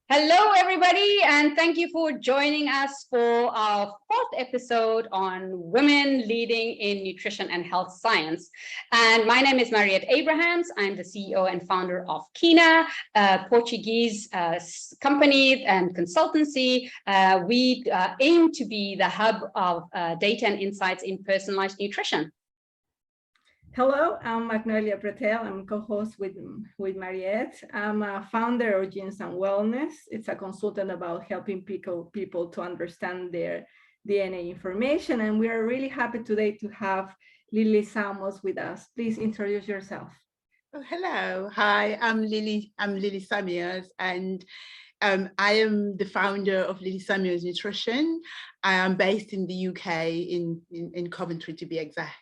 Hello, everybody, and thank you for joining us for our fourth episode on women leading in nutrition and health science. And my name is Mariette Abrahams. I'm the CEO and founder of Kina, a Portuguese company and consultancy. We aim to be the hub of data and insights in personalized nutrition. Hello, I'm Magnolia Pretel. I'm co-host with Mariette. I'm a founder of Genes and Wellness. It's a consultant about helping people to understand their DNA information. And we are really happy today to have Lily Samuels with us. Please introduce yourself. Oh, hello. Hi, I'm Lily Samuels, and I am the founder of Lily Samuels Nutrition. I am based in the UK, in Coventry to be exact.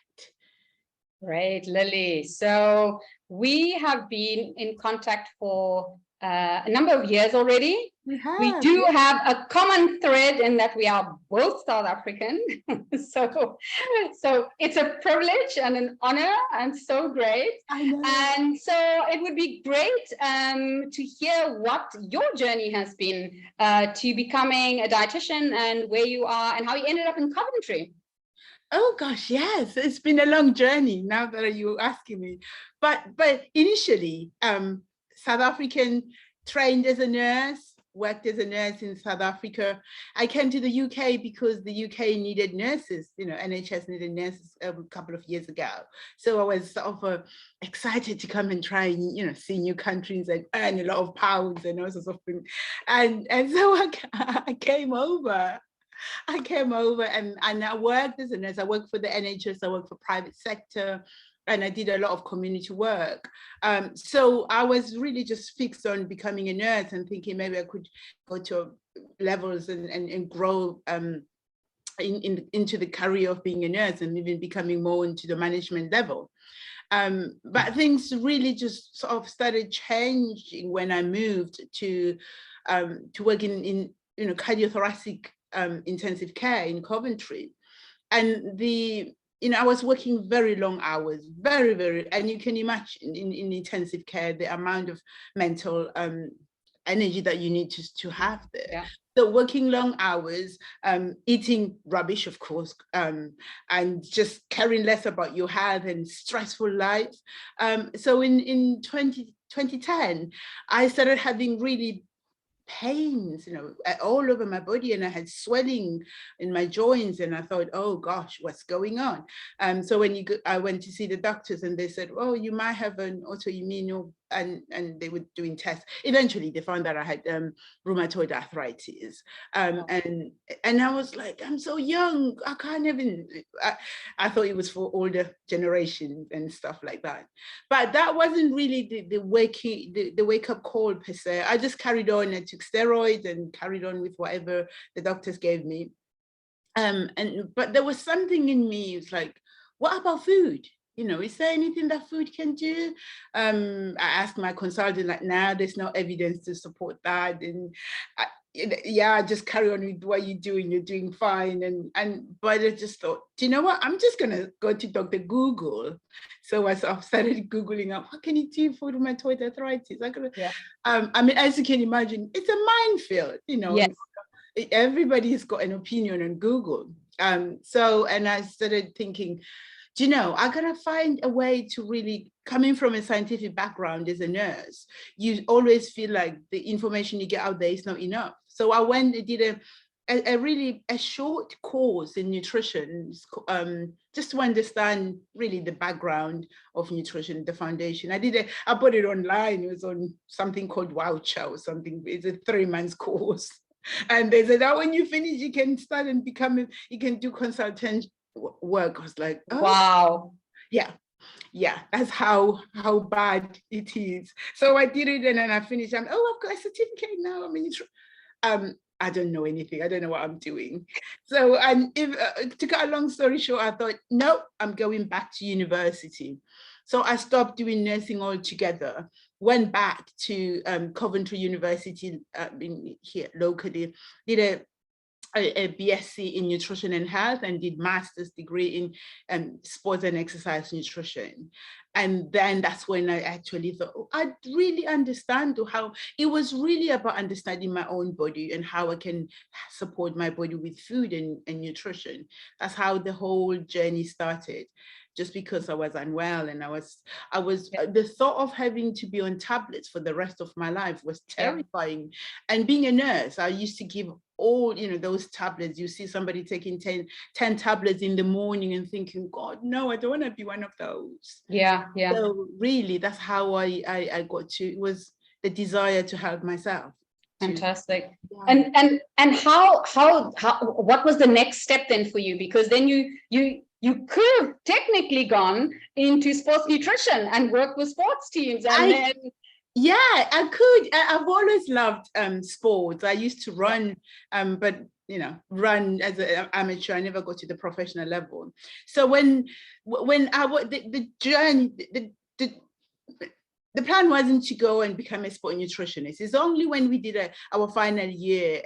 Great, Lily. So we have been in contact for a number of years already. We do have a common thread in that we are both South African. so it's a privilege and an honor and so great. I know. And so it would be great to hear what your journey has been to becoming a dietitian and where you are and how you ended up in Coventry. Oh gosh, yes, it's been a long journey now that you're asking me. But initially, South African, trained as a nurse, worked as a nurse in South Africa. I came to the UK because the UK needed nurses, NHS needed nurses a couple of years ago. So I was sort of excited to come and try and, see new countries and earn a lot of pounds and all sorts of things. And so I came over. And I worked as a nurse. I worked for the NHS, I worked for private sector, and I did a lot of community work. So I was really just fixed on becoming a nurse and thinking maybe I could go to levels and grow into the career of being a nurse and even becoming more into the management level. But things really just sort of started changing when I moved to work in cardiothoracic intensive care in Coventry. And I was working very long hours, very, and you can imagine in intensive care, the amount of mental energy that you need to have there. Yeah. So working long hours, eating rubbish, of course, and just caring less about your health and stressful life. So in 2010, I started having really pains, all over my body, and I had swelling in my joints, and I thought, oh gosh, what's going on? So I went to see the doctors, and they said, oh, you might have an autoimmune, and they were doing tests. Eventually, they found that I had rheumatoid arthritis, and I was like, I'm so young, I can't even. I thought it was for older generations and stuff like that, but that wasn't really the wake up call per se. I just carried on and took steroids and carried on with whatever the doctors gave me, but there was something in me. It's like, what about food? Is there anything that food can do? I asked my consultant, like, nah, there's no evidence to support that. And I just carry on with what you're doing. You're doing fine. But I just thought, do you know what? I'm just gonna go to Dr. Google. So I sort of started Googling up, what can you do for rheumatoid arthritis? As you can imagine, it's a minefield, Yes. Everybody's got an opinion on Google. And I started thinking, I gotta find a way to really, coming from a scientific background as a nurse, you always feel like the information you get out there is not enough. So I went and did a short course in nutrition, just to understand really the background of nutrition, the foundation. I put it online. It was on something called Voucher or something. It's a 3 month course. And they said, when you finish, you can start and you can do consultant work. I was like, oh, wow. Yeah, that's how bad it is. So I did it, and then I finished. I've got a certificate now. I don't know anything. I don't know what I'm doing. So, to cut a long story short, I thought, no, I'm going back to university. So I stopped doing nursing altogether, went back to Coventry University here locally, did a BSc in nutrition and health and did master's degree in sports and exercise nutrition. And then that's when I actually thought, oh, I really understand how it was really about understanding my own body and how I can support my body with food and nutrition. That's how the whole journey started. Just because I was unwell and I was the thought of having to be on tablets for the rest of my life was terrifying. And being a nurse, I used to give all, those tablets. You see somebody taking 10 tablets in the morning and thinking, God, no, I don't want to be one of those. Yeah. So really, that's how I got to, it was the desire to help myself. Fantastic. And how what was the next step then for you? Because then you could have technically gone into sports nutrition and worked with sports teams. I could. I've always loved sports. I used to run, but run as an amateur. I never got to the professional level. So when I was the journey, the plan wasn't to go and become a sport nutritionist. It's only when we did our final year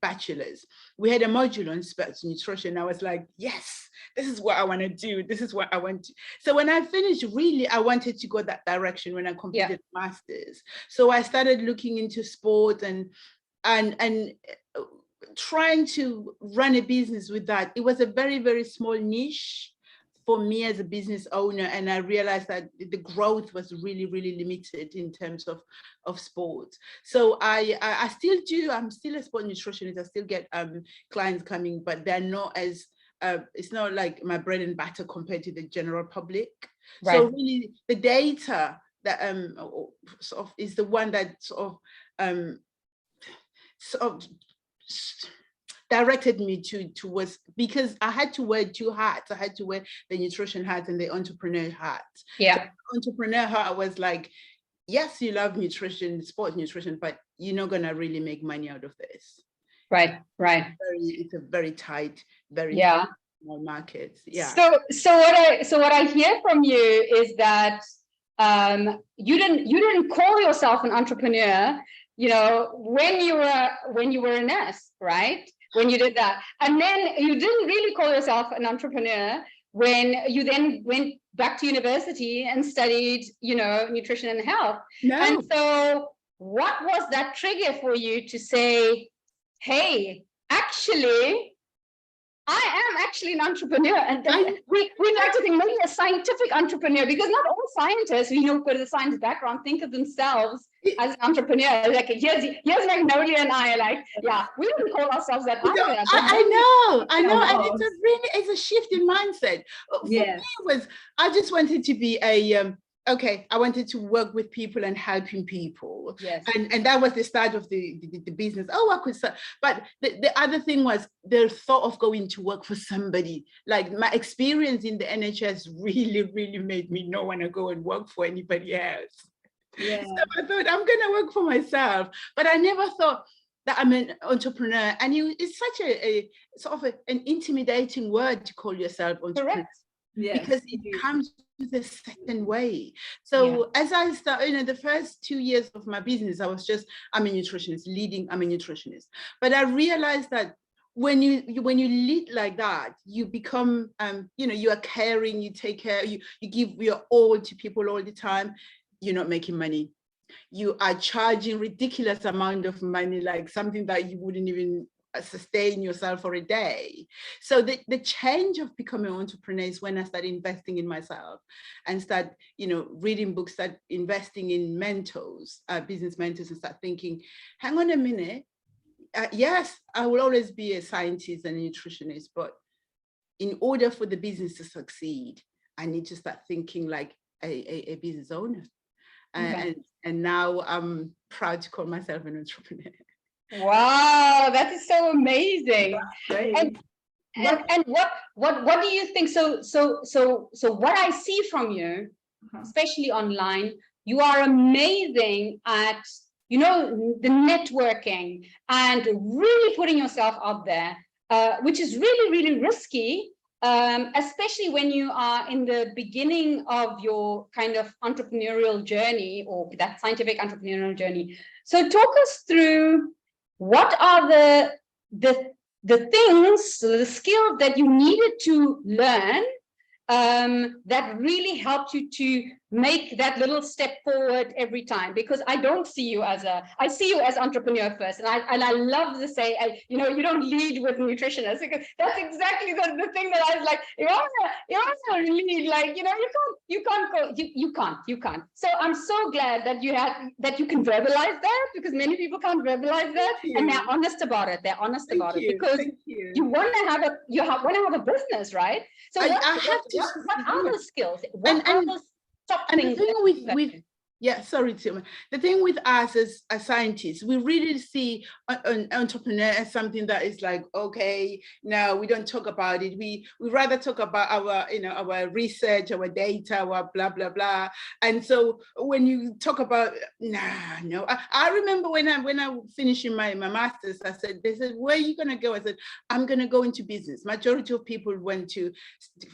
bachelor's, we had a module on sports nutrition. I was like, yes, this is what I want to do. This is what I want to. So when I finished, really, I wanted to go that direction when I completed master's. So I started looking into sport and trying to run a business with that. It was a very, very small niche for me as a business owner, and I realized that the growth was really, really limited in terms of sports. So I still do. I'm still a sport nutritionist. I still get clients coming, but they're not as it's not like my bread and butter compared to the general public. Right. So really, the data that sort of is the one that sort of directed me towards, because I had to wear two hats. I had to wear the nutrition hat and the entrepreneur hat. Yeah. So the entrepreneur hat was like, yes, you love nutrition, sports nutrition, but you're not gonna really make money out of this. Right. It's a very tight, very small market. Yeah. So what I hear from you is that you didn't call yourself an entrepreneur, when you were a nurse, right? When you did that. And then you didn't really call yourself an entrepreneur when you then went back to university and studied, nutrition and health. No. And so what was that trigger for you to say, hey, actually, I am actually an entrepreneur, and we like to think maybe a scientific entrepreneur, because not all scientists, with a science background, think of themselves as an entrepreneur. Like here's Magnolia and I are like, we wouldn't call ourselves that either. I know, and it's a shift in mindset. For me, I just wanted to be I wanted to work with people and helping people. Yes. And that was the start of the business. I could start. But the other thing was the thought of going to work for somebody. Like my experience in the NHS really, really made me not want to go and work for anybody else. Yeah. So I thought, I'm going to work for myself. But I never thought that I'm an entrepreneur. And it's such a sort of an intimidating word to call yourself entrepreneur. Correct. Yes, because it comes with a certain way. So as I started, the first 2 years of my business, I was just, I'm a nutritionist. But I realized that when you lead like that, you become, you are caring, you take care, you give your all to people all the time. You're not making money. You are charging ridiculous amount of money, like something that you wouldn't even sustain yourself for a day. So the change of becoming an entrepreneur is when I started investing in myself and start, reading books, start investing in mentors, business mentors, and start thinking, hang on a minute. Yes, I will always be a scientist and a nutritionist, but in order for the business to succeed, I need to start thinking like a business owner. Okay. And now I'm proud to call myself an entrepreneur. Wow, that is so amazing. And what do you think? So what I see from you, especially online, you are amazing at the networking and really putting yourself out there, which is really, really risky, especially when you are in the beginning of your kind of entrepreneurial journey, or that scientific entrepreneurial journey. So talk us through, what are the the skills that you needed to learn that really helped you to make that little step forward every time? Because I don't see you as I see you as entrepreneur first, and I love to say, you don't lead with nutritionists, because that's exactly the thing that I was like, you want to lead, like, you can't. So I'm so glad that you can verbalize that, because many people can't verbalize that, and they're honest about it. Because you want to have a business, right? So what are those skills? What are those top things? Sorry, Tim. The thing with us as scientists, we really see an entrepreneur as something that is like, okay, no, we don't talk about it. We rather talk about our research, our data, our blah, blah, blah. And so when you talk about, no. I remember when I finishing my master's, they said, where are you going to go? I said, I'm going to go into business. Majority of people went to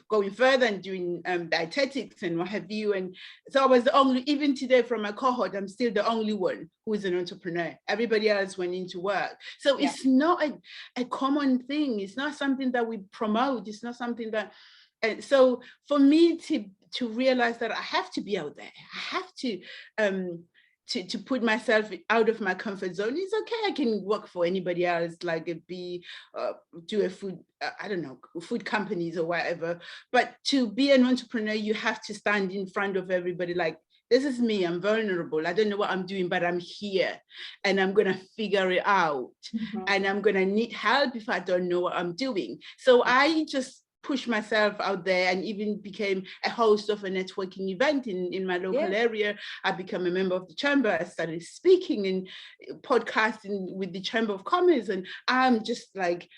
going further and doing dietetics and what have you. And so I was the only, even today, from my cohort, I'm still the only one who is an entrepreneur. Everybody else went into work. So it's not a common thing. It's not something that we promote. It's not something that, so for me to realize that I have to be out there, I have to put myself out of my comfort zone. It's okay, I can work for anybody else, like do a food, I don't know, food companies or whatever. But to be an entrepreneur, you have to stand in front of everybody like, this is me, I'm vulnerable. I don't know what I'm doing, but I'm here and I'm going to figure it out. Mm-hmm. And I'm going to need help if I don't know what I'm doing. So I just pushed myself out there and even became a host of a networking event in my local area. I became a member of the chamber. I started speaking and podcasting with the Chamber of Commerce. And I'm just like,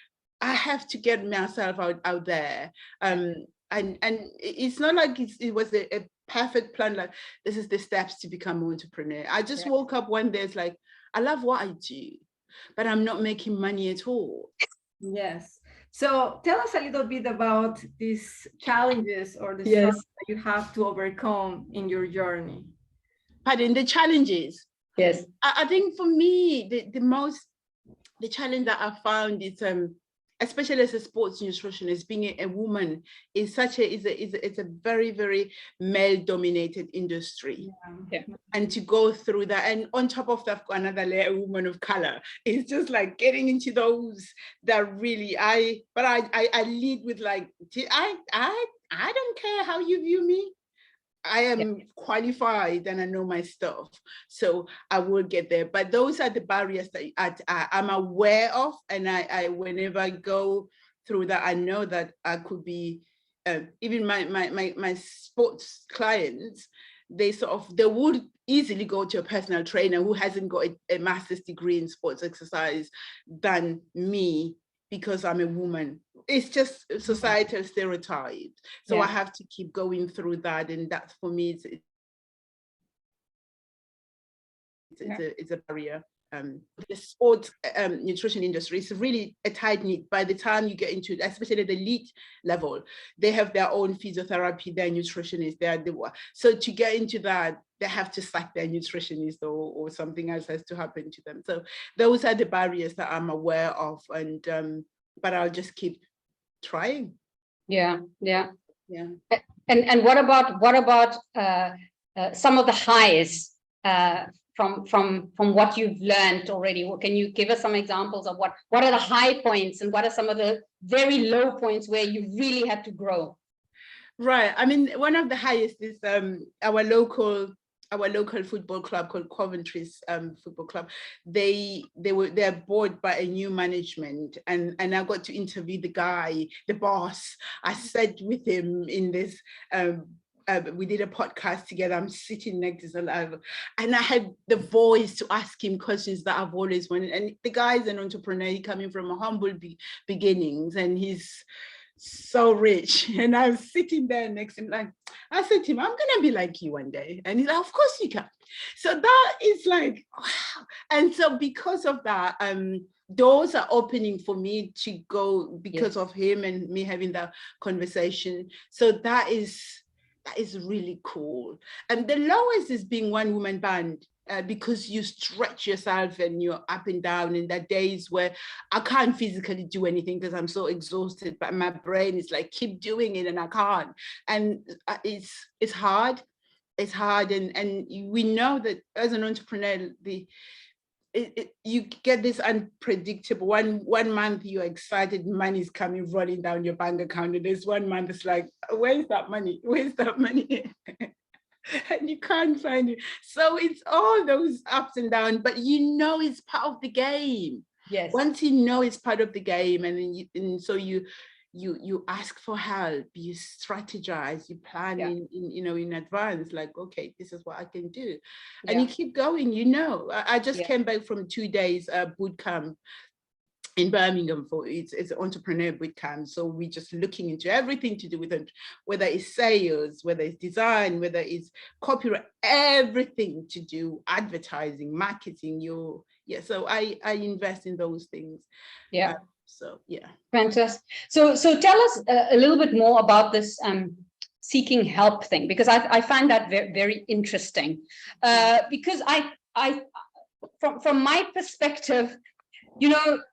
I have to get myself out there. And it's not like it was a perfect plan, like this is the steps to become an entrepreneur. I just woke up one day, it's like, I love what I do, but I'm not making money at all. Yes. So tell us a little bit about these challenges or the struggles that you have to overcome in your journey. Pardon, the challenges? Yes. I think for me, the challenge that I found is especially as a sports nutritionist, being a woman is it's a very, very male-dominated industry. Yeah. And to go through that, and on top of that, another layer, a woman of color, it's just like getting into those that really I lead with like, I don't care how you view me. I am qualified and I know my stuff, so I will get there. But those are the barriers that I'm aware of, and I whenever I go through that, I know that I could be even my sports clients. They would easily go to a personal trainer who hasn't got a master's degree in sports exercise than me, because I'm a woman. It's just societal stereotypes. So I have to keep going through that. And that's, for me, it's a barrier. The sports nutrition industry is really a tight knit. By the time you get into it, especially the elite level, they have their own physiotherapy, their nutritionists, so to get into that, they have to sack their nutritionist or something else has to happen to them. So those are the barriers that I'm aware of, and but I'll just keep trying. Yeah. And what about some of the highs from what you've learned already? Can you give us some examples of what are the high points and what are some of the very low points where you really had to grow? Right. I mean, one of the highest is our local football club called Coventry's football club. They're bought by a new management, and I got to interview the boss. I sat with him in this. We did a podcast together. I'm sitting next to him, and I had the voice to ask him questions that I've always wanted. And the guy's an entrepreneur, coming from a humble beginnings, and he's so rich. And I was sitting there next to him, like, I said to him, I'm gonna be like you one day. And he's like, of course you can. So that is like, wow. And so because of that, doors are opening for me to go because of him and me having that conversation. So that is really cool. And the lowest is being one woman band. because you stretch yourself and you're up and down. And there are days where I can't physically do anything because I'm so exhausted, but my brain is like, keep doing it, and I can't. And it's hard. It's hard, and we know that as an entrepreneur, you get this unpredictable. One month you're excited, money's coming rolling down your bank account, and there's 1 month it's like, where's that money? Where's that money? And you can't find it. So it's all those ups and downs, but it's part of the game. Yes. Once you know it's part of the game, and then so you ask for help, you strategize, you plan in advance, like, okay, this is what I can do. And you keep going. I just came back from 2 days boot camp in Birmingham it's an entrepreneur boot camp. So we're just looking into everything to do with it, whether it's sales, whether it's design, whether it's copyright, everything to do, advertising, marketing. So I invest in those things. Fantastic. So tell us a little bit more about this seeking help thing, because I find that very, very interesting. Because I from my perspective,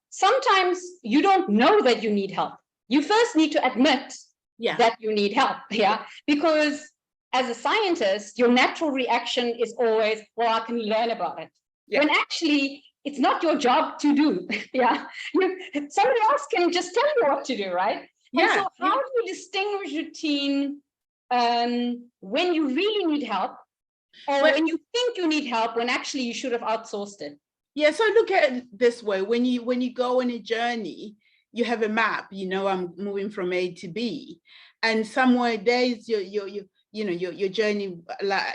sometimes you don't know that you need help. You first need to admit that you need help. Because as a scientist, your natural reaction is always, well, I can learn about it. When actually it's not your job to do. Somebody else can just tell you what to do, right? And so how do you distinguish routine when you really need help, or when you think you need help when actually you should have outsourced it? Yeah, so look at it this way. When you go on a journey, you have a map, I'm moving from A to B, and somewhere there's your journey,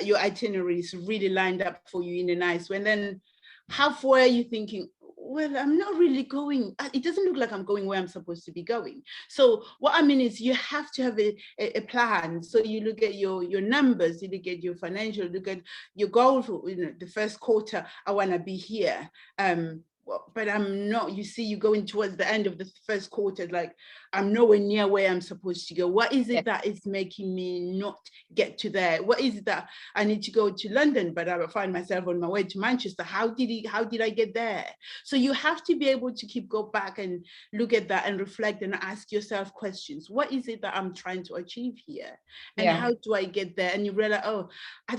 your itinerary is really lined up for you in a nice way. And then halfway you're thinking, well, I'm not really going, it doesn't look like I'm going where I'm supposed to be going. So what I mean is you have to have a plan. So you look at your numbers, you look at your financial, look at your goal for the first quarter, I want to be here. But I'm not, you're going towards the end of the first quarter, like I'm nowhere near where I'm supposed to go. What is it that is making me not get to there? What is it that I need to go to London, but I find myself on my way to Manchester? How did I get there? So you have to be able to go back and look at that and reflect and ask yourself questions. What is it that I'm trying to achieve here? And how do I get there? And you realize, oh, I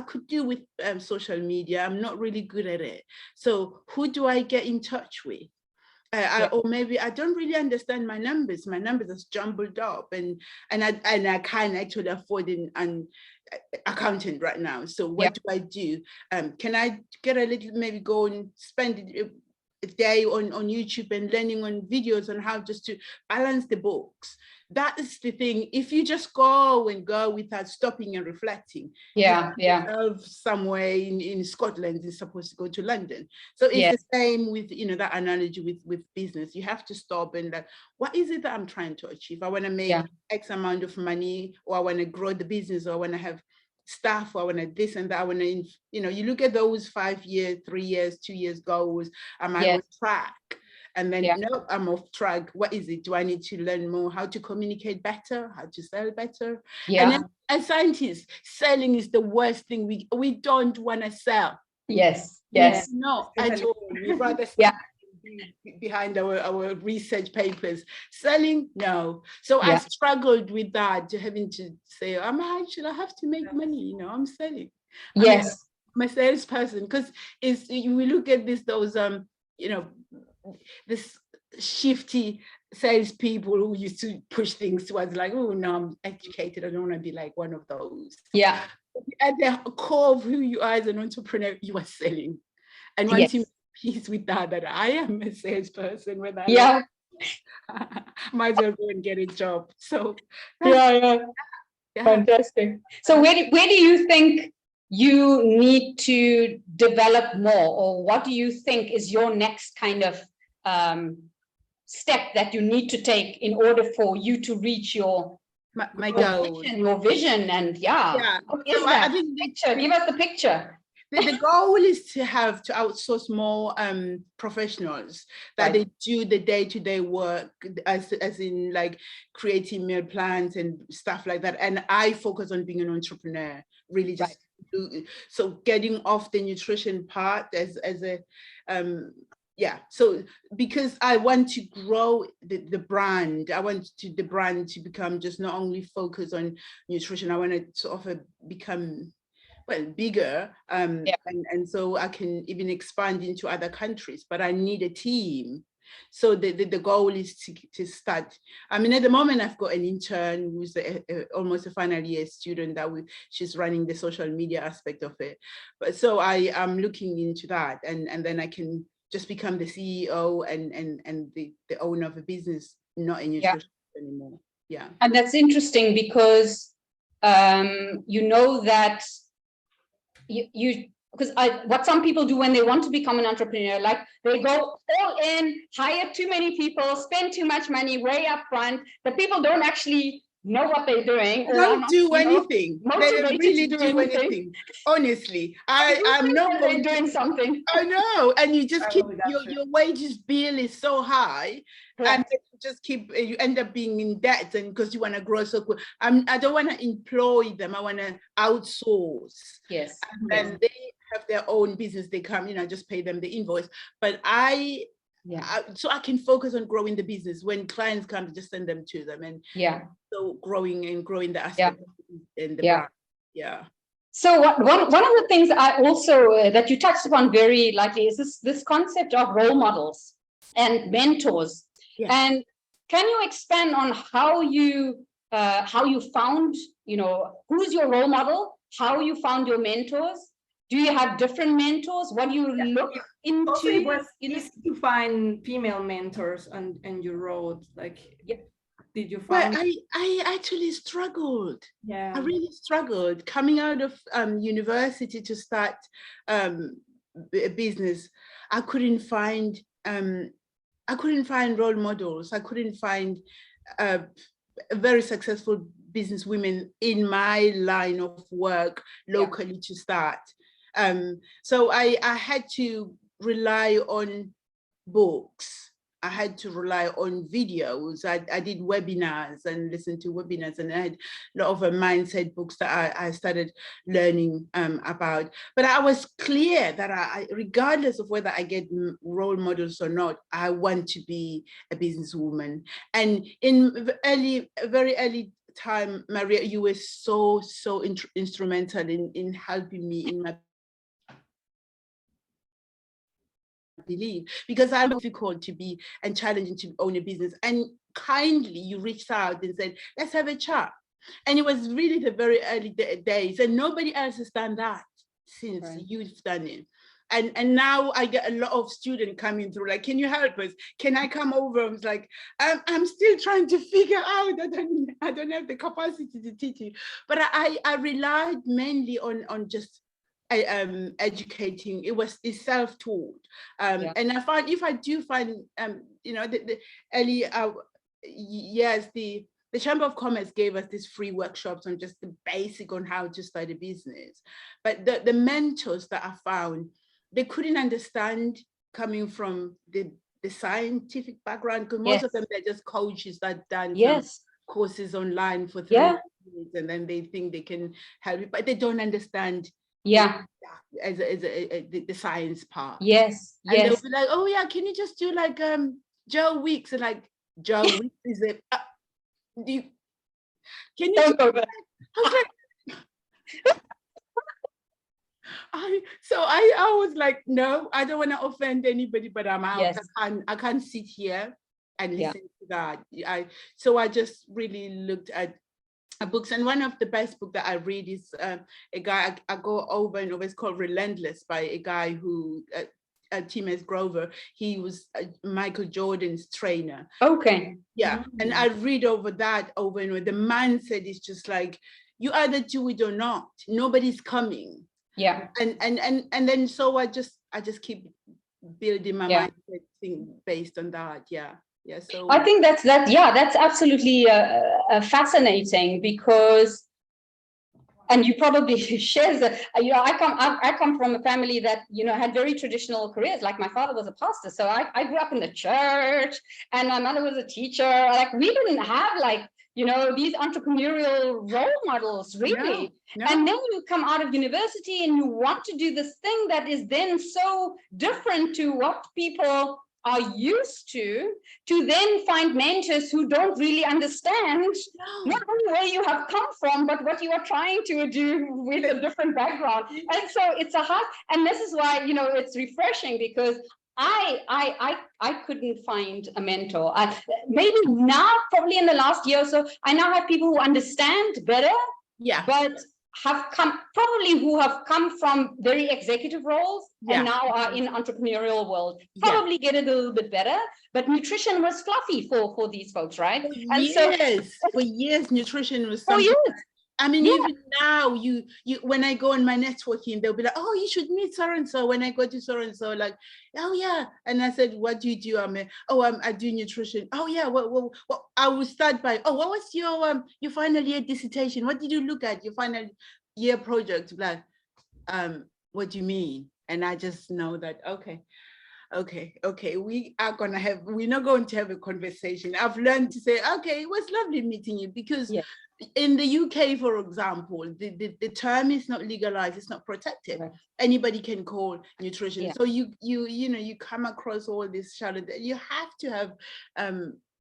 could do with social media. I'm not really good at it. So who do I get in touch with? Or maybe I don't really understand my numbers. My numbers are jumbled up, and I can't actually afford an accountant right now. So what do I do? Can I get a little, maybe go and spend a day on YouTube and learning on videos on how just to balance the books? That is the thing. If you just go without stopping and reflecting, somewhere in Scotland is supposed to go to London. So it's the same with that analogy with business. You have to stop and what is it that I'm trying to achieve? I want to make X amount of money, or I want to grow the business, or I want to have staff, or I want to this and that. I want to, you look at those 5 years, 3 years, 2 years goals. Am I on track? And then, no, I'm off track. What is it? Do I need to learn more? How to communicate better? How to sell better? And then, as scientists, selling is the worst thing. We don't want to sell. Yes. No, at all. We'd rather behind our research papers. Selling, no. So I struggled with that, having to say, I have to make money. I'm selling. I'm a salesperson, because we look at those this shifty salespeople who used to push things towards like, oh no, I'm educated, I don't want to be like one of those. At the core of who you are as an entrepreneur, you are selling. And once you peace with that I am a salesperson, whether I might as well go and get a job. So fantastic. So where do you think you need to develop more, or what do you think is your next kind of step that you need to take in order for you to reach your goal, your vision? And I think picture. Give us the picture. The goal is to outsource more professionals that they do the day-to-day work, as in like creating meal plans and stuff like that. And I focus on being an entrepreneur, really just So getting off the nutrition part as a yeah, so because I want to grow the brand, I want the brand to become just not only focus on nutrition, I want to sort of become, well, bigger, and so I can even expand into other countries, but I need a team. So the goal is to start. I mean, at the moment, I've got an intern who's almost a final year student that she's running the social media aspect of it. But so I am looking into that, and then I can just become the CEO and the owner of a business, not a nutrition anymore. Yeah. And that's interesting because you know that because what some people do when they want to become an entrepreneur, like they go all in, hire too many people, spend too much money way up front, but people don't actually know what they're doing. They don't do anything. They don't really do anything. Honestly, I'm not going doing something. I know, and you just keep your wages bill is so high, and you just keep, you end up being in debt, and because you want to grow so quick. I don't want to employ them. I want to outsource. Yes. And then they have their own business. They come, just pay them the invoice. But so I can focus on growing the business. When clients come, just send them to them, and so growing the aspect in the brand. Yeah. So one of the things I also that you touched upon very lightly is this concept of role models and mentors. Yes. And can you expand on how you found, who's your role model, how you found your mentors? Do you have different mentors? What do you look into? Also, it was easy to find female mentors on your road. Like, did you find? Well, I actually struggled. Yeah, I really struggled coming out of university to start a business. I couldn't find role models. I couldn't find very successful business women in my line of work locally to start. So I had to rely on books. I had to rely on videos. I did webinars and listened to webinars, and I had a lot of mindset books that I started learning about. But I was clear that I, regardless of whether I get role models or not, I want to be a businesswoman. And in very early time, Maria, you were so instrumental in helping me in my believe, because I'm difficult to be and challenging to own a business, and kindly you reached out and said, let's have a chat. And it was really the very early days, and nobody else has done that since you've done it. And now I get a lot of students coming through, like, can you help us? Can I come over? I was like, I'm still trying to figure out. I don't have the capacity to teach you. But I relied mainly on just educating. It's self-taught, and I find if I do find the early years, the Chamber of Commerce gave us these free workshops on just the basic on how to start a business, but the mentors that I found, they couldn't understand coming from the scientific background, because most of them, they're just coaches that done some courses online for 3 years, and then they think they can help you, but they don't understand as the science part. Yes. And they'll be like, oh yeah, can you just do like Joe Weeks? And like, Joe Weeks is it? Can you don't go back? I was like, no, I don't want to offend anybody, but I'm out. Yes. I can't sit here and listen to that. So I just really looked at books, and one of the best book that I read is a guy I go over and over. It's called Relentless, by a guy who Tim S. Grover. He was Michael Jordan's trainer. Okay. Yeah, and I read over that over and over. The mindset is just like, you either do it or not. Nobody's coming. Yeah. And then so I just keep building my mindset thing based on that. Yeah. So I think that's absolutely fascinating, because, and you probably shares that, I come from a family that, had very traditional careers. Like, my father was a pastor, so I grew up in the church, and my mother was a teacher. Like, we didn't have like these entrepreneurial role models, really. No. And then you come out of university and you want to do this thing that is then so different to what people are used to then find mentors who don't really understand not only where you have come from, but what you are trying to do with a different background. And so it's a hard, and this is why, it's refreshing, because I couldn't find a mentor. Maybe now, probably in the last year or so, I now have people who understand better, but who have come from very executive roles and now are in entrepreneurial world, probably get it a little bit better. But nutrition was fluffy for these folks, right? For years, nutrition was something. I mean, even now, you when I go on my networking, they'll be like, "Oh, you should meet so and so." When I go to so and so, like, "Oh yeah," and I said, "What do you do?" I do nutrition. "Oh yeah, well, I will start by, oh, what was your final year dissertation? What did you look at your final year project?" Like, what do you mean? And I just know that okay, we're not going to have a conversation. I've learned to say, okay, it was lovely meeting you, because in the UK, for example, the term is not legalized, it's not protected. Anybody can call nutrition. So you come across all this challenge. You have to have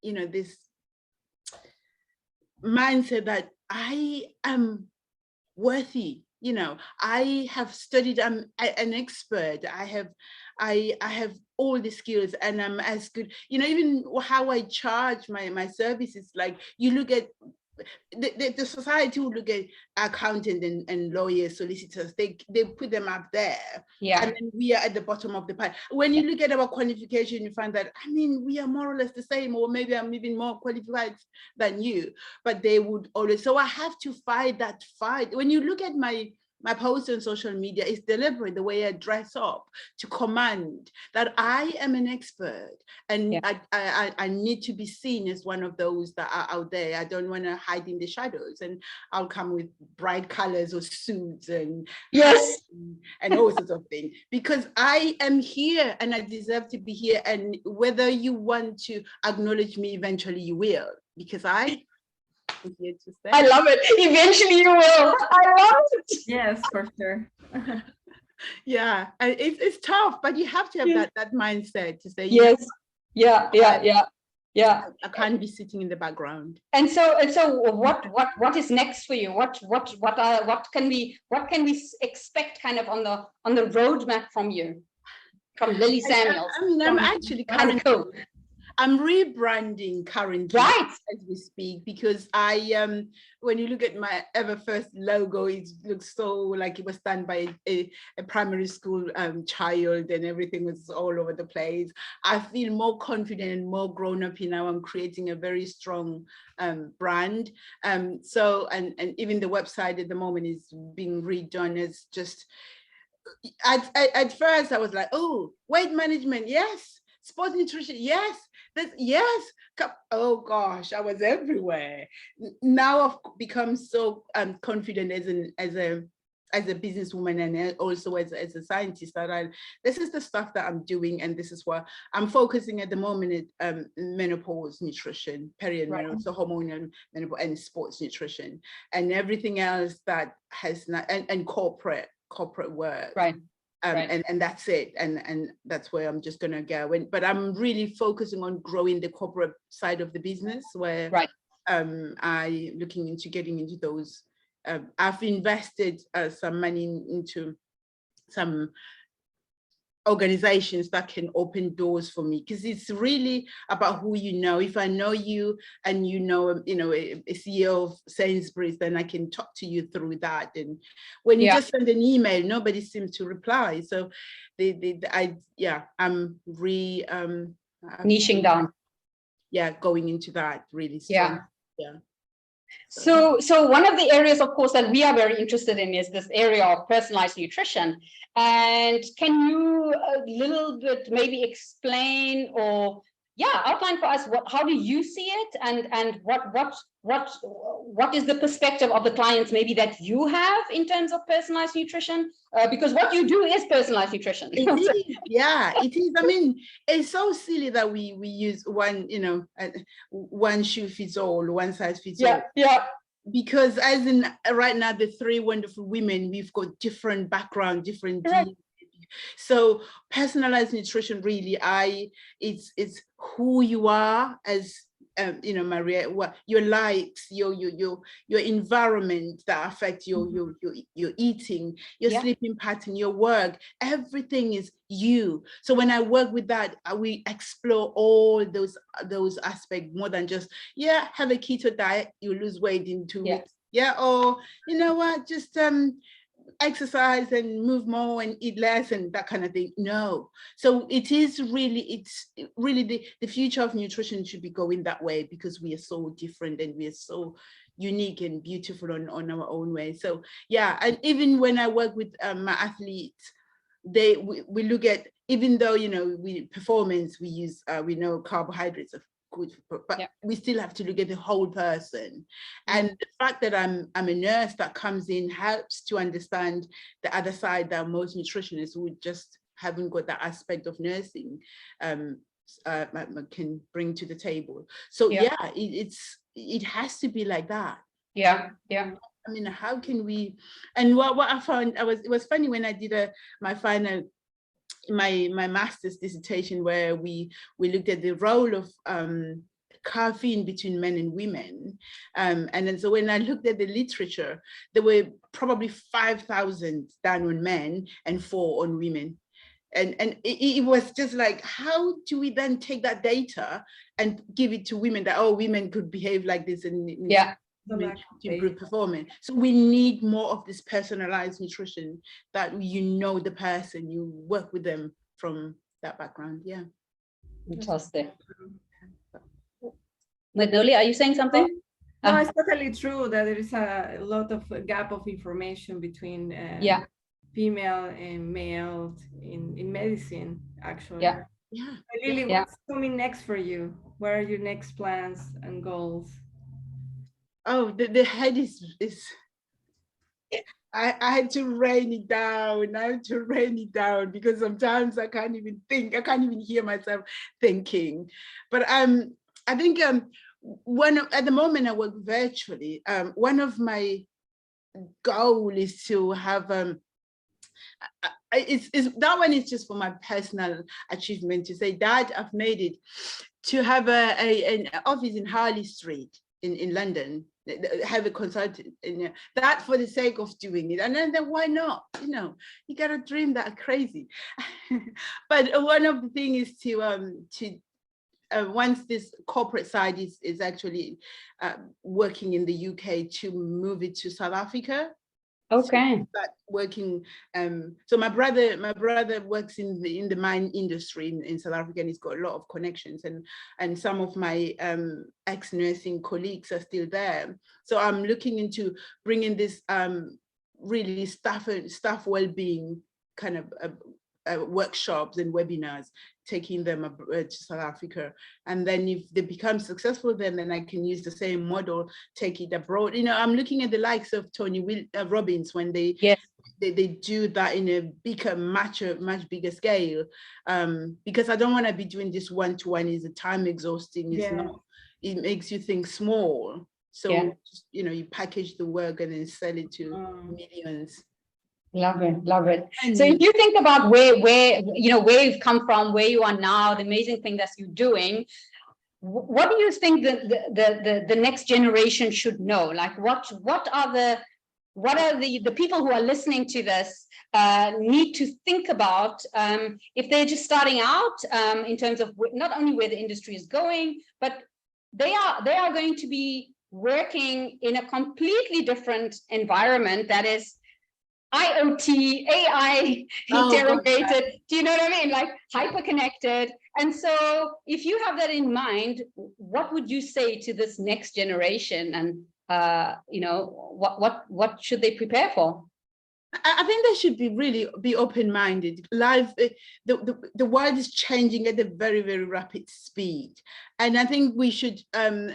this mindset that I am worthy. I have studied, I'm an expert. I have all the skills, and I'm as good, even how I charge my services. Like, you look at the society will look at accountants and lawyers, solicitors, they put them up there, and then we are at the bottom of the pile. When you look at our qualification, you find that, I mean, we are more or less the same, or maybe I'm even more qualified than you, but they would always, so I have to fight that fight. When you look at my posts on social media, is deliberate, the way I dress up, to command that I am an expert, and I need to be seen as one of those that are out there. I don't want to hide in the shadows, and I'll come with bright colors or suits and all sorts of things, because I am here and I deserve to be here. And whether you want to acknowledge me, eventually you will, because I love it. Eventually you will. I love it. Yes, for sure. It's tough, but you have to have that mindset to say, I can't be sitting in the background. And so what is next for you? What can we expect kind of on the roadmap from you, from Lily Samuels? I mean, I'm actually I'm rebranding currently as we speak, because when you look at my ever first logo, it looks so like it was done by a primary school child, and everything was all over the place. I feel more confident and more grown up now. I'm creating a very strong brand. So even the website at the moment is being redone. It's just, at first I was like, oh, weight management, yes. Sports nutrition, yes. Oh gosh, I was everywhere. Now I've become so confident as a businesswoman, and also as a scientist, that this is the stuff that I'm doing, and this is what I'm focusing at the moment at menopause nutrition, perimenopause, so hormonal menopause, and sports nutrition, and everything else that has not, and corporate work. And that's it, and that's where I'm just gonna go. But I'm really focusing on growing the corporate side of the business, where I looking into getting into those. I've invested some money into some organizations that can open doors for me, because it's really about who you know. If I know you and you know a CEO of Sainsbury's, then I can talk to you through that. And when you just send an email, nobody seems to reply. So I'm niching down. Going into that really strong. So one of the areas, of course, that we are very interested in is this area of personalized nutrition. And can you a little bit maybe explain or outline for us how do you see it, and what is the perspective of the clients maybe that you have in terms of personalized nutrition, because what you do is personalized nutrition. It is, yeah, it is. I mean, it's so silly that we use one, one shoe fits all, one size fits all. Yeah. Because as in right now, the three wonderful women, we've got different background, different DNA. So personalized nutrition really, it's who you are as Maria, what your likes, your environment that affect your eating, your sleeping pattern, your work, everything is you. So when I work with that, we explore all those aspects more than just have a keto diet, you lose weight in 2 weeks, or you know what, just exercise and move more and eat less and that kind of thing. No. So it's really the future of nutrition should be going that way, because we are so different and we are so unique and beautiful on our own way. So and even when I work with my athletes, we look at, even though we performance, we use we know carbohydrates are good, but we still have to look at the whole person. And the fact that I'm a nurse that comes in helps to understand the other side that most nutritionists who just haven't got that aspect of nursing can bring to the table. So it has to be like that. Yeah. I mean, how can we? And what I found, it was funny when I did my final, my master's dissertation, where we looked at the role of caffeine between men and women, and then so when I looked at the literature, there were probably 5,000 done on men and 4 on women, and it was just like, how do we then take that data and give it to women that women could behave like this and to improve performance? So we need more of this personalized nutrition, that the person, you work with them from that background. Fantastic. Magnolia, are you saying something? No, it's totally true that there is a lot of gap of information between female and male in medicine, actually. Lily, what's coming next for you? What are your next plans and goals? Oh, the head is I had to rain it down. I had to rain it down, because sometimes I can't even think. I can't even hear myself thinking. But I think at the moment I work virtually. One of my goal is to have that one is just for my personal achievement, to say, Dad, I've made it, to have an office in Harley Street in London, have a consultant, that for the sake of doing it. And then why not? You gotta dream that crazy. But one of the things is to once this corporate side is actually working in the UK, to move it to South Africa. Okay. So start working. So my brother works in the mine industry in South Africa, and he's got a lot of connections, and some of my ex-nursing colleagues are still there. So I'm looking into bringing this really staff well-being kind of workshops and webinars, taking them to South Africa, and then if they become successful, then I can use the same model, take it abroad. I'm looking at the likes of Tony Robbins, when they do that in a much bigger scale, because I don't want to be doing this one-to-one. Is a time exhausting. It's not. It makes you think small. So just, you package the work and then sell it to millions. Love it. So if you think about where you've come from, where you are now, the amazing thing that you're doing, what do you think the next generation should know? Like what are the people who are listening to this need to think about if they're just starting out, in terms of not only where the industry is going, but they are going to be working in a completely different environment that is IoT, AI interrogated, do you know what I mean? Like hyper-connected. And so if you have that in mind, what would you say to this next generation, and what should they prepare for? I think they should be open-minded. Life, the world is changing at a very, very rapid speed. And I think we should,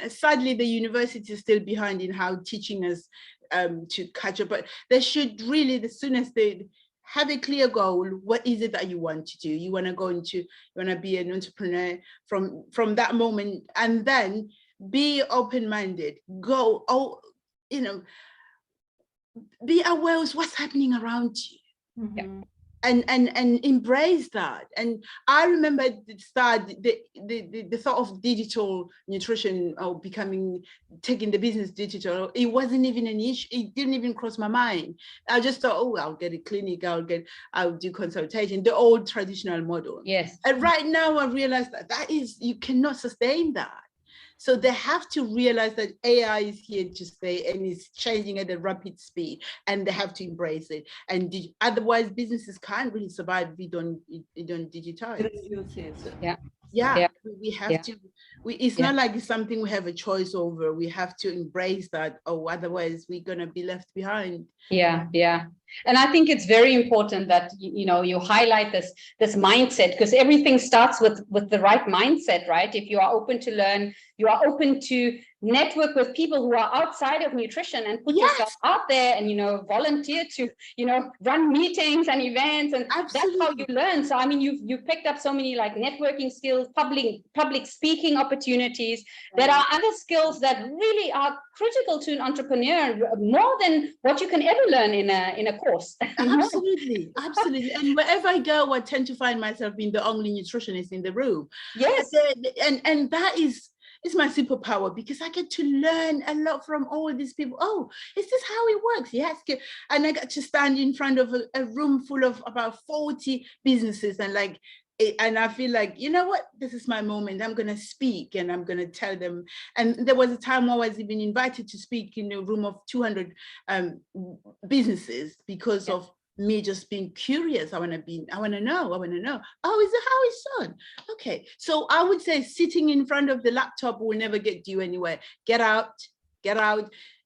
sadly, the university is still behind in how teaching us to catch up, but they should really, as soon as they have a clear goal, what is it that you want to do? You want to be an entrepreneur from that moment, and then be open-minded, be aware of what's happening around you. Mhm. And embrace that. And I remember at the start, the thought of digital nutrition or taking the business digital, it wasn't even an issue. It didn't even cross my mind. I just thought, oh, I'll get a clinic, I'll do consultation, the old traditional model. Yes. And right now I realize you cannot sustain that. So they have to realize that AI is here to stay and it's changing at a rapid speed, and they have to embrace it. And otherwise, businesses can't really survive if you don't digitize. Yeah. We have to. It's not like it's something we have a choice over. We have to embrace that, or otherwise we're gonna be left behind. Yeah. And I think it's very important that you highlight this mindset, because everything starts with the right mindset, right? If you are open to learn, you are open to network with people who are outside of nutrition and put yourself out there and volunteer to run meetings and events, and Absolutely. that's how you learn. So I mean, you've picked up so many like networking skills, public speaking opportunities. There are other skills that really are critical to an entrepreneur, more than what you can ever learn in a course. Absolutely. And wherever I go, I tend to find myself being the only nutritionist in the room. Yes. And that is my superpower, because I get to learn a lot from all these people. Oh, is this how it works? Yes. And I got to stand in front of a room full of about 40 businesses, and I feel like, you know what, this is my moment. I'm going to speak and I'm going to tell them. And there was a time I was even invited to speak in a room of 200 businesses because of me just being curious. I want to know. Oh, is it how it's done? Okay. So I would say sitting in front of the laptop will never get you anywhere. Get out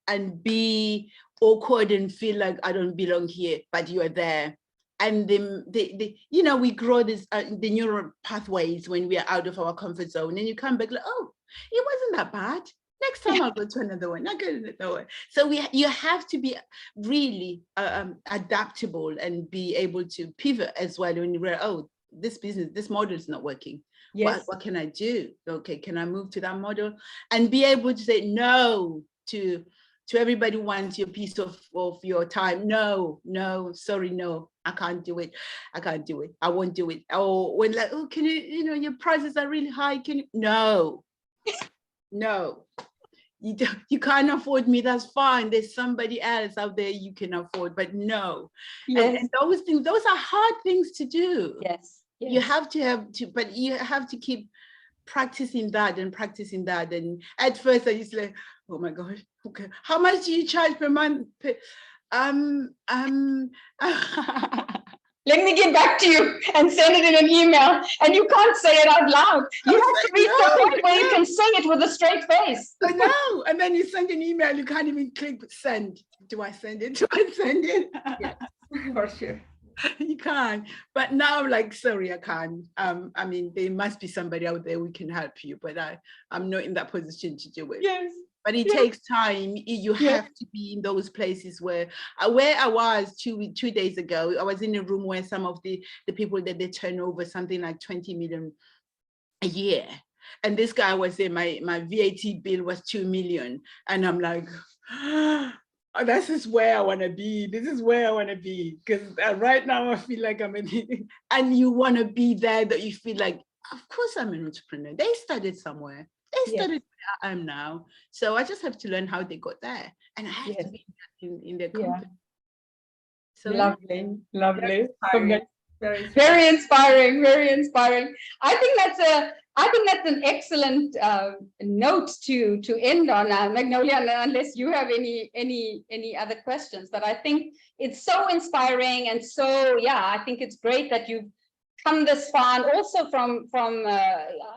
and be awkward and feel like I don't belong here, but you are there. And we grow this the neural pathways when we are out of our comfort zone, and you come back like, oh, it wasn't that bad. Next time I'll go to another one. I'll go to another one. So you have to be really adaptable and be able to pivot as well when you realize, oh, this model is not working. Yes. What can I do? Okay, can I move to that model? And be able to say no to everybody who wants your piece of your time. No, sorry, no, I can't do it. I won't do it. Or when like, oh, can you, your prices are really high. Can you? No. You can't afford me. That's fine. There's somebody else out there you can afford, but no. Yes. And those things, those are hard things to do. Yes. You have to, but you have to keep practicing that. And at first I used to like, oh my gosh, okay, how much do you charge per month? Let me get back to you and send it in an email. And you can't say it out loud. You have to reach the point where you can say it with a straight face. I know. And then you send an email, you can't even click send. Do I send it? Yes, for sure. You can't. But now, like, sorry, I can't. I mean, there must be somebody out there who can help you, but I'm not in that position to do it. Yes. But it takes time. You have to be in those places where I was two days ago. I was in a room where some of the people that they turn over something like 20 million a year. And this guy was saying my VAT bill was 2 million. And I'm like, oh, this is where I want to be. Because right now I feel like I'm in, and you want to be there, that you feel like, of course I'm an entrepreneur. They started somewhere. They started where I am now. So I just have to learn how they got there. And I have to be in their company. So lovely. Very inspiring. Very inspiring. I think that's an excellent note to end on, Magnolia, unless you have any other questions. But I think it's so inspiring, and so I think it's great that you've come this far, and also from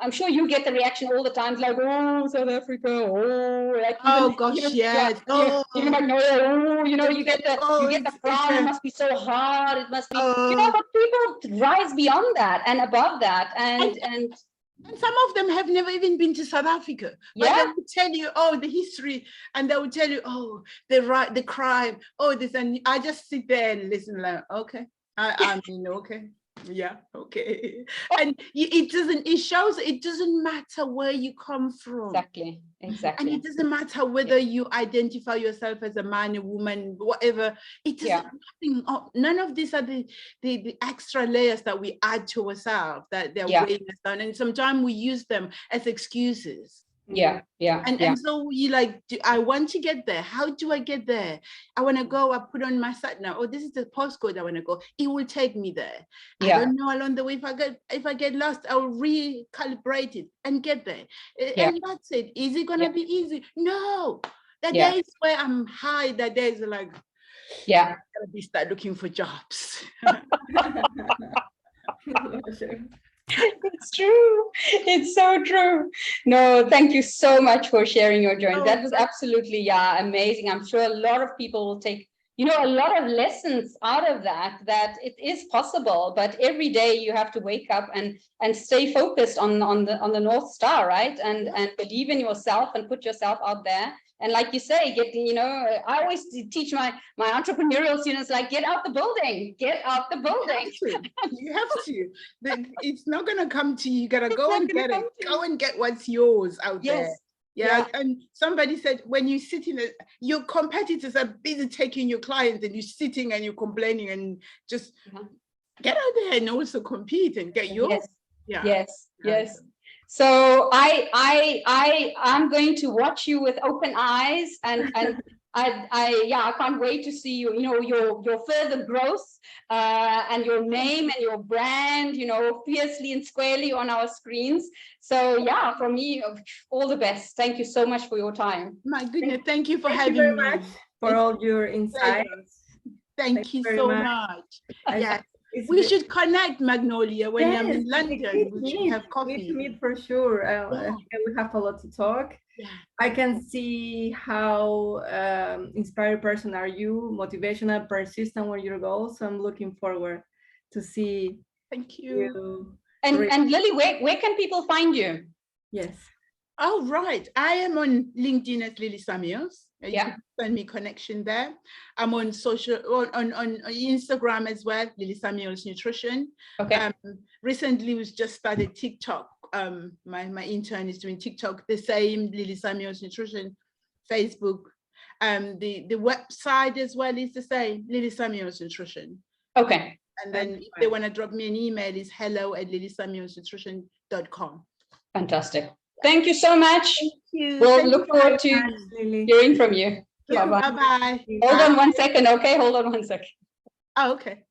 I'm sure you get the reaction all the time, like, oh, South Africa, oh, like, Oh even, gosh, yes. Oh, Magnolia, oh, you get the it's frown, it must be so hard, it must be, but people rise beyond that and above that, and some of them have never even been to South Africa, but they will tell you, oh, the history, and they will tell you, oh, the crime, oh, this, and I just sit there and listen, like, okay, I mean, okay. Yeah, okay. And it shows it doesn't matter where you come from. Exactly. And it doesn't matter whether you identify yourself as a man, a woman, whatever. It doesn't, none of these are the extra layers that we add to ourselves, that they're weighing us down. And sometimes we use them as excuses. And so you like, I want to get there. How do I get there? I want to go, I put on my sat nav. Oh, this is the postcode I want to go. It will take me there. I don't know along the way. If I get lost, I'll recalibrate it and get there. And that's it. Is it gonna be easy? No. The days where I'm high, the days are like, I'm gonna be start looking for jobs. It's true. It's so true. No, thank you so much for sharing your journey. That was absolutely amazing. I'm sure a lot of people will take a lot of lessons out of that it is possible, but every day you have to wake up and stay focused on the North Star, right? And believe in yourself and put yourself out there. And like you say, I always teach my entrepreneurial students, like, get out the building. You have to. It's not going to come to you. You got to go and get it. Go and get what's yours out there. Yeah. And somebody said, when you sit your competitors are busy taking your clients, and you're sitting and you're complaining, and just get out there and also compete and get yours. Yes. So I'm going to watch you with open eyes, and I can't wait to see your further growth and your name and your brand, fiercely and squarely on our screens. So from me, all the best. Thank you so much for your time. My goodness, thank you for having me. Thank you very much for all your insights. Thank you so much. Yeah. We should connect, Magnolia, when I'm in London. We should have coffee. We meet for sure. We have a lot to talk. I can see how inspired person are you, motivational, persistent with your goals. So I'm looking forward to see. Thank you. And Lily, where can people find you? Yes. Oh, right. I am on LinkedIn as Lily Samuels. You can send me connection there. I'm on social, on Instagram as well, Lily Samuels Nutrition. Okay. Recently, we just started TikTok. My intern is doing TikTok, the same, Lily Samuels Nutrition, Facebook. The website as well is the same, Lily Samuels Nutrition. Okay. And then if they want to drop me an email, it's hello@lilysamuelsnutrition.com. Fantastic. Thank you so much. Thank you. We'll look forward to hearing from you. Bye-bye. Hold on 1 second, okay? Hold on 1 second. Oh, okay.